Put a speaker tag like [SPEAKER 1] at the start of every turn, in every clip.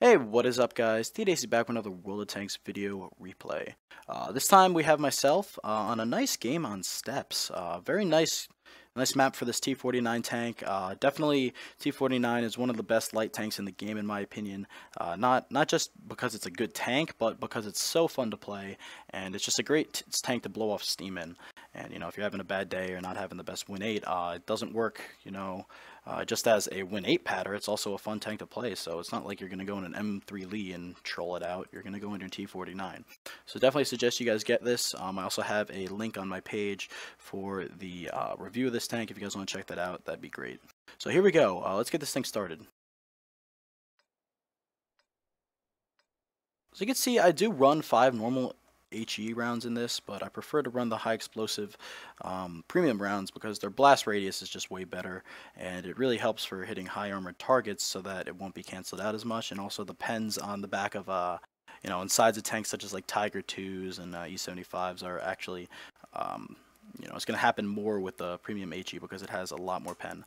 [SPEAKER 1] Hey, what is up guys? Tdacey back with another World of Tanks video replay. This time we have myself on a nice game on steps. Very nice map for this T49 tank. Definitely T49 is one of the best light tanks in the game in my opinion. Not just because it's a good tank, but because it's so fun to play and it's just a great tank to blow off steam in. And you know, if you're having a bad day or not having the best win 8, it doesn't work, you know, just as a win 8 patter. It's also a fun tank to play, so it's not like you're going to go in an M3 Lee and troll it out. You're going to go into T49. So definitely suggest you guys get this. I also have a link on my page for the review of this tank. If you guys want to check that out, that'd be great. So here we go. Let's get this thing started. So you can see I do run 5 normal HE rounds in this, but I prefer to run the high explosive premium rounds because their blast radius is just way better, and it really helps for hitting high armored targets so that it won't be canceled out as much. And also the pens on the back of you know, insides of tanks such as like Tiger 2s and E75s are actually you know, it's going to happen more with the premium HE because it has a lot more pen.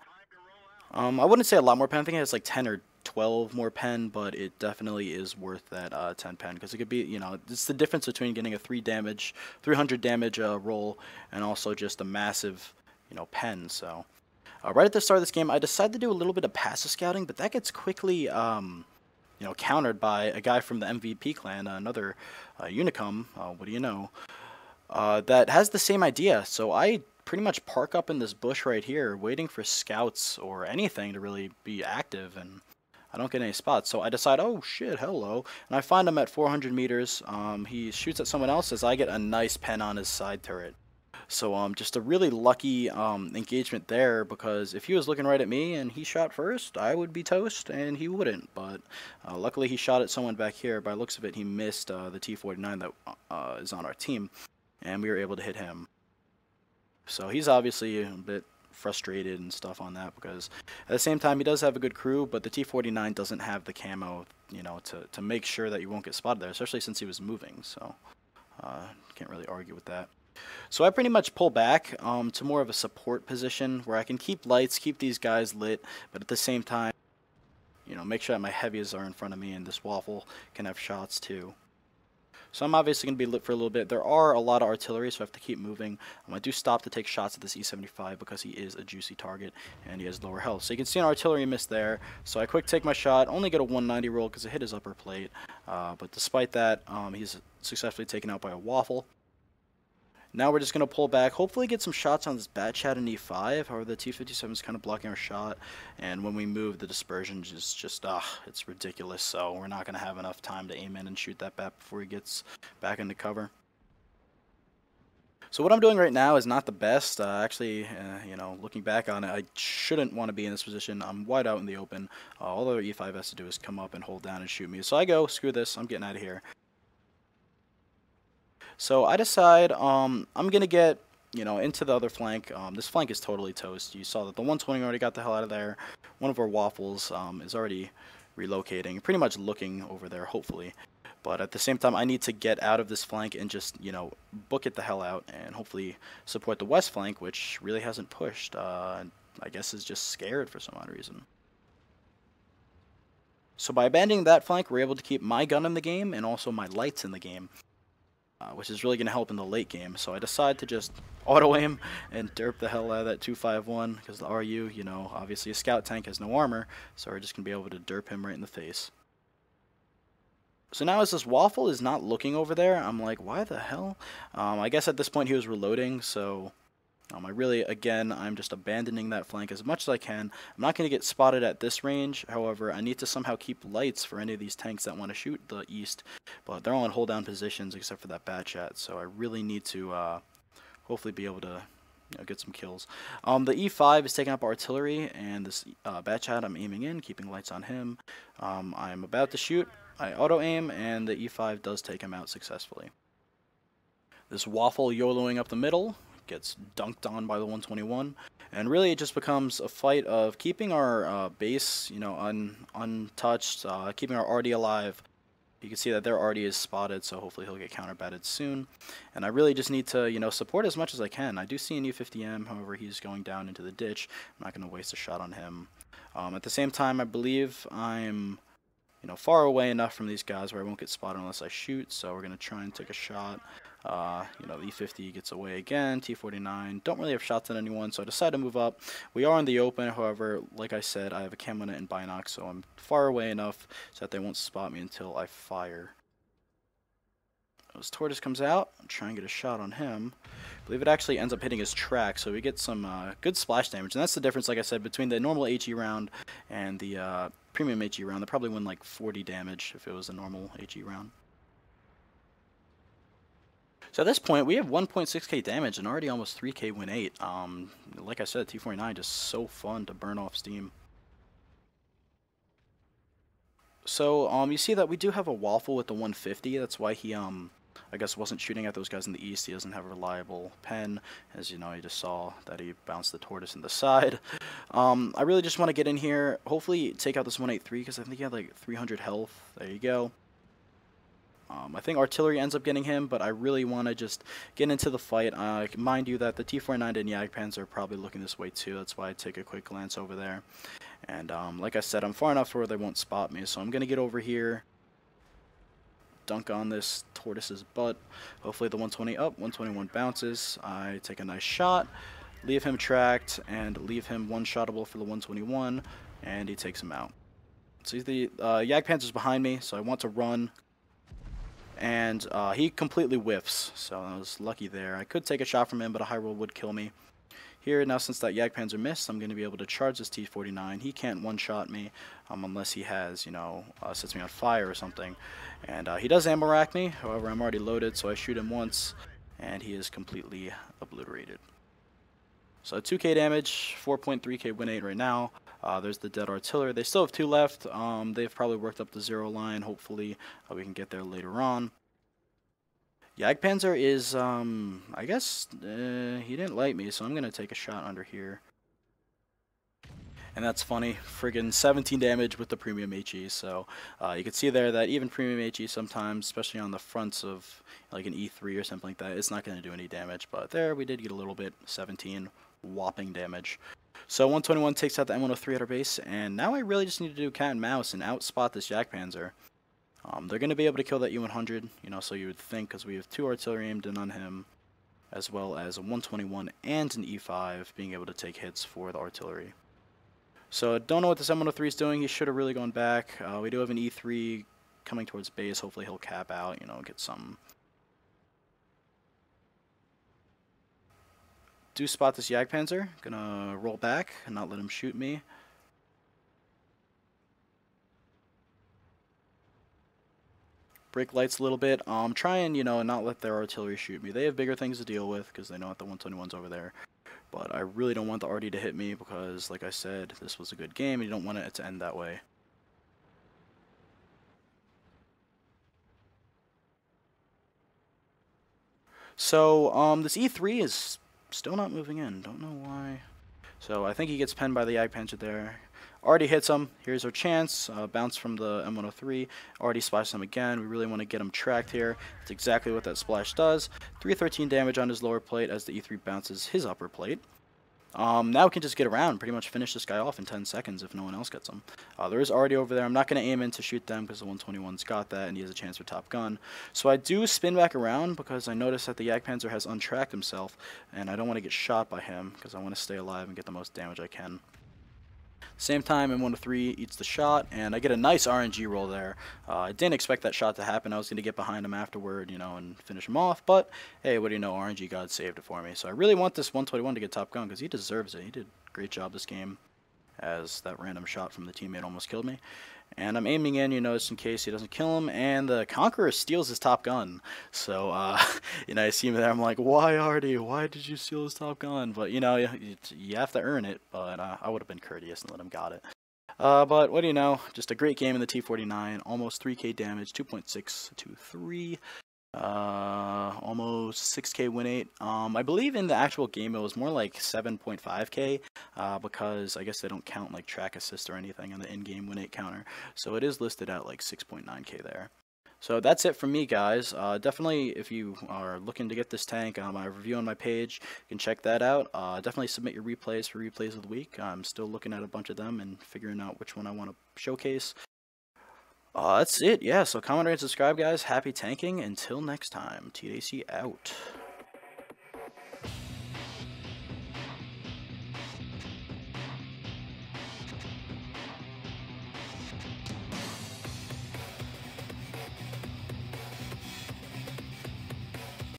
[SPEAKER 1] I wouldn't say a lot more pen. I think it has like 10 or 12 more pen, but it definitely is worth that 10 pen because it could be, you know, it's the difference between getting a 300 damage roll and also just a massive, you know, pen. So right at the start of this game, I decided to do a little bit of passive scouting, but that gets quickly, you know, countered by a guy from the MVP clan, another Unicum. What do you know? That has the same idea. So I pretty much park up in this bush right here waiting for scouts or anything to really be active, and I don't get any spots. So I decide, oh shit, hello, and I find him at 400 meters. He shoots at someone else as I get a nice pen on his side turret. So just a really lucky engagement there, because if he was looking right at me and he shot first, I would be toast and he wouldn't. But luckily he shot at someone back here. By the looks of it, he missed the T49 that is on our team, and we were able to hit him. So he's obviously a bit frustrated and stuff on that, because at the same time he does have a good crew, but the T49 doesn't have the camo, you know, to make sure that you won't get spotted there, especially since he was moving. So can't really argue with that. So I pretty much pull back to more of a support position where I can keep lights, keep these guys lit, but at the same time, you know, make sure that my heavies are in front of me and this waffle can have shots too. So I'm obviously going to be lit for a little bit. There are a lot of artillery, so I have to keep moving. I do stop to take shots at this E75 because he is a juicy target and he has lower health. So you can see an artillery miss there. So I quick take my shot, only get a 190 roll because it hit his upper plate. But despite that, he's successfully taken out by a waffle. Now we're just going to pull back, hopefully get some shots on this bat chat in E5. However, the T57 is kind of blocking our shot, and when we move, the dispersion is just, it's ridiculous. So we're not going to have enough time to aim in and shoot that bat before he gets back into cover. So what I'm doing right now is not the best. Actually, you know, looking back on it, I shouldn't want to be in this position. I'm wide out in the open. All the E5 has to do is come up and hold down and shoot me. So I go, screw this, I'm getting out of here. So I decide I'm going to get, you know, into the other flank. This flank is totally toast. You saw that the 120 already got the hell out of there. One of our waffles is already relocating, pretty much looking over there, hopefully. But at the same time, I need to get out of this flank and just, you know, book it the hell out and hopefully support the west flank, which really hasn't pushed. I guess is just scared for some odd reason. So by abandoning that flank, we're able to keep my gun in the game and also my lights in the game. Which is really going to help in the late game. So I decide to just auto-aim and derp the hell out of that 251, because the RU, you know, obviously a scout tank has no armor, so we're just going to be able to derp him right in the face. So now as this waffle is not looking over there, I'm like, why the hell? I guess at this point he was reloading, so I'm just abandoning that flank as much as I can. I'm not going to get spotted at this range. However, I need to somehow keep lights for any of these tanks that want to shoot the east. But they're all in hold down positions except for that bat chat. So I really need to hopefully be able to, you know, get some kills. The E5 is taking up artillery, and this bat chat I'm aiming in, keeping lights on him. I'm about to shoot. I auto-aim, and the E5 does take him out successfully. This waffle YOLOing up the middle gets dunked on by the 121, and really it just becomes a fight of keeping our base, you know, untouched, keeping our RD alive. You can see that their RD is spotted, so hopefully he'll get counterbatted soon. And I really just need to, you know, support as much as I can. I do see an U50M, however he's going down into the ditch. I'm not going to waste a shot on him. At the same time, I believe I'm you know, far away enough from these guys where I won't get spotted unless I shoot. So we're going to try and take a shot. You know, the E50 gets away again. T49, don't really have shots on anyone, so I decide to move up. We are in the open, however, like I said, I have a cam on it and binoc, so I'm far away enough so that they won't spot me until I fire. As Tortoise comes out, I'm trying to get a shot on him. I believe it actually ends up hitting his track, so we get some good splash damage. And that's the difference, like I said, between the normal HE round and the premium HE round. They probably win like 40 damage if it was a normal HE round. So at this point, we have 1.6k damage and already almost 3k win 8. Like I said, T49 just so fun to burn off steam. So you see that we do have a waffle with the 150. That's why he I guess wasn't shooting at those guys in the east. He doesn't have a reliable pen. As you know, you just saw that he bounced the Tortoise in the side. I really just want to get in here, hopefully take out this 183 because I think he had like 300 health. There you go. I think artillery ends up getting him, but I really want to just get into the fight. Mind you that the T49 and Jagdpanzer are probably looking this way too. That's why I take a quick glance over there. And like I said, I'm far enough where they won't spot me, so I'm going to get over here, dunk on this Tortoise's butt. Hopefully the 120 up, 121 bounces. I take a nice shot, leave him tracked, and leave him one-shottable for the 121, and he takes him out. See, the Jagdpanzer's behind me, so I want to run. And he completely whiffs, so I was lucky there. I could take a shot from him, but a high roll would kill me. Here, now since that Jagdpanzer missed, I'm going to be able to charge this T49. He can't one-shot me unless he has, you know, sets me on fire or something. And he does ammo rack me, however, I'm already loaded, so I shoot him once, and he is completely obliterated. So 2k damage, 4.3k win 8 right now. There's the dead artillery. They still have 2 left. They've probably worked up the 0 line. Hopefully we can get there later on. Jagdpanzer is, I guess, he didn't light me, so I'm going to take a shot under here. And that's funny, friggin' 17 damage with the premium HE, so you can see there that even premium HE sometimes, especially on the fronts of like an E3 or something like that, it's not going to do any damage, but there we did get a little bit, 17 whopping damage. So 121 takes out the M103 at our base, and now I really just need to do cat and mouse and outspot this Jagdpanzer. They're going to be able to kill that U100, you know, so you would think, because we have 2 artillery aimed in on him, as well as a 121 and an E5 being able to take hits for the artillery. So I don't know what this M103 is doing. He should have really gone back. We do have an E3 coming towards base. Hopefully he'll cap out, you know, get some. Do spot this Jagdpanzer. Gonna roll back and not let him shoot me. Break lights a little bit. Try and, you know, not let their artillery shoot me. They have bigger things to deal with because they know that the 121's over there. But I really don't want the RD to hit me because, like I said, this was a good game and you don't want it to end that way. So, this E3 is still not moving in. Don't know why. So, I think he gets penned by the Jagdpanzer there. Already hits him. Here's our chance. Bounce from the M103. Already splashed him again. We really want to get him tracked here. That's exactly what that splash does. 313 damage on his lower plate as the E3 bounces his upper plate. Now we can just get around and pretty much finish this guy off in 10 seconds if no one else gets him. There is already over there. I'm not going to aim in to shoot them because the 121's got that and he has a chance for top gun. So I do spin back around because I notice that the Jagdpanzer has untracked himself and I don't want to get shot by him because I want to stay alive and get the most damage I can. Same time, M103 eats the shot, and I get a nice RNG roll there. I didn't expect that shot to happen. I was going to get behind him afterward, you know, and finish him off. But, hey, what do you know? RNG God saved it for me. So I really want this 121 to get top gun because he deserves it. He did a great job this game as that random shot from the teammate almost killed me. And I'm aiming in, you know, just in case he doesn't kill him, and the Conqueror steals his top gun. So, you know, I see him there, I'm like, why, Artie? Why did you steal his top gun? But, you know, you have to earn it, but I would have been courteous and let him got it. But what do you know? Just a great game in the T49, almost 3k damage, 2.623. Almost 6k win 8. I believe in the actual game it was more like 7.5k because I guess they don't count like track assist or anything on the in-game win 8 counter, so it is listed at like 6.9k there. So that's it from me, guys. Definitely, if you are looking to get this tank, my review on my page, you can check that out. Definitely submit your replays for replays of the week. I'm still looking at a bunch of them and figuring out which one I want to showcase. That's it. Yeah, so comment, rate, and subscribe, guys. Happy tanking. Until next time, Tdacey out.